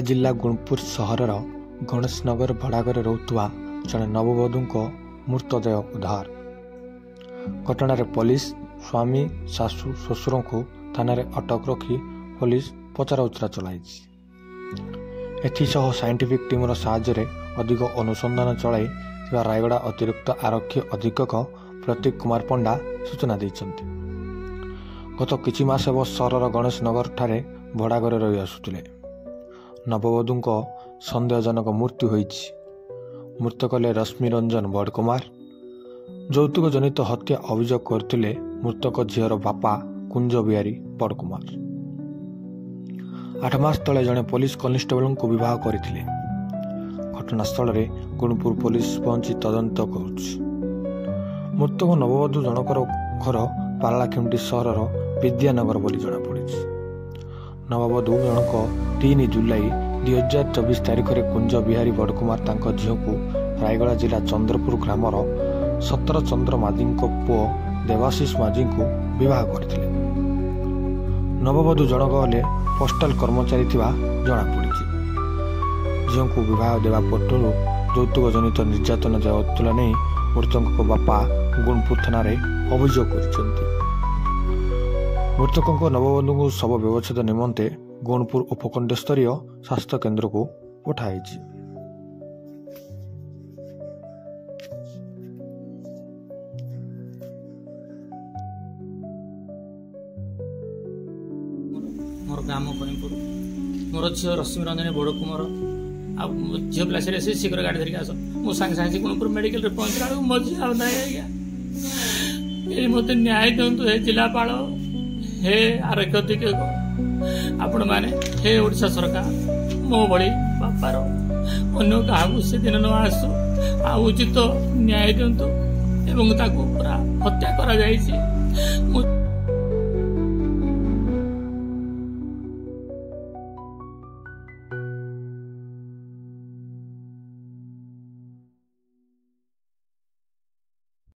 जिला गुणपुर सहर गणेशनगर भड़ाघर रोकुवा जड़े नववधू मृतदेह उद्धार। घटना पुलिस स्वामी सासू ससुर को थाना अटक रखी पुलिस पचराउचरा चलाई। एसह साइंटिफिक टीम साहाय्य अधिक अनुसंधान चलाई रायगड़ा अतिरिक्त आरक्षी अधीक्षक प्रतीक कुमार पंडा सूचना देते। गत किछि मास हे सहर गणेशनगर ठारे भड़ाघर रही आसुले नववधू सन्देहजनक मृत्यु होईछि। मृतक ले रश्मि रंजन बड़कुमार। यौतुक जनित हत्या अभियोग करथिले मृतक झीर बापा कुंज बिहारी बड़कुमार। 8 मास तले जड़े पुलिस कॉन्स्टेबल को विवाह करथिले। घटनास्थल रे गुणपुर पुलिस पहुंची तदंत करुछि। मृतक नववधू जनकर घर पारलाखेमुंडी सहर विद्यानगर बोली जना पड़िछि। नववधू जनक 3 जुलाई 2024 तारिख में कुंज बिहारी बड़कुमार तांको झील को रायगड़ा जिला चंद्रपुर ग्रामर 17 चंद्र माझी पुओ देवाशीष माझी को विवाह करते। नववधू जनक हेले पोस्टाल कर्मचारी जना पड़ी। झील को विवाह देवा पटू यौतुक जनित निर्यातन जाऊला नहीं मृतक बापा गुणपुर थाना अभियोग कर। मृतकों नववधू शव व्यवच्छेद निमंते गुणपुर उपखंड स्तरीय स्वास्थ्य केन्द्र को पठाई। मोर ग्राम करीमपुर मोर झील रश्मि रंजन बड़कुमार झील पिला से शीघ्र गाड़ी धरिक आस मो सांगे गुणपुर मेडिकल पहुंचला मो झील मत न्याय दिंतु जिलापाल हे आरोग्य अधीक्षक आपण मैंने हे ओडिशा सरकार मो बड़ी बापार अन्य क्या से दिन न आसु आ उचित न्याय दिंतु एवं पूरा हत्या करा